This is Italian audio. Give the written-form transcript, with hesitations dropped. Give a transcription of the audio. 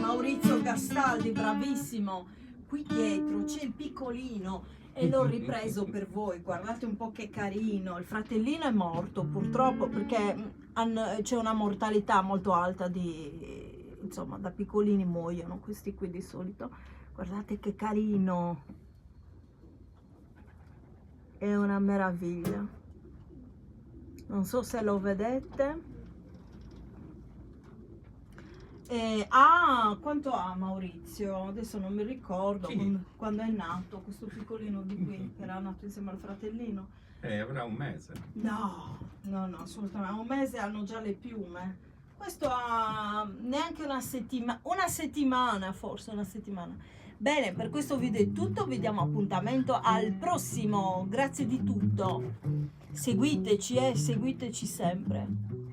Maurizio Gastaldi, bravissimo. Qui dietro c'è il piccolino e l'ho ripreso per voi, guardate un po' che carino. Il fratellino è morto purtroppo perché c'è una mortalità molto alta di, insomma, da piccolini muoiono questi qui di solito. Guardate che carino, è una meraviglia, non so se lo vedete. Quanto ha Maurizio? Adesso non mi ricordo quando è nato questo piccolino di qui, che era nato insieme al fratellino. Avrà un mese. No, assolutamente. A un mese hanno già le piume. Questo ha neanche una settimana, forse una settimana. Bene, per questo video è tutto, vi diamo appuntamento al prossimo. Grazie di tutto. Seguiteci, seguiteci sempre.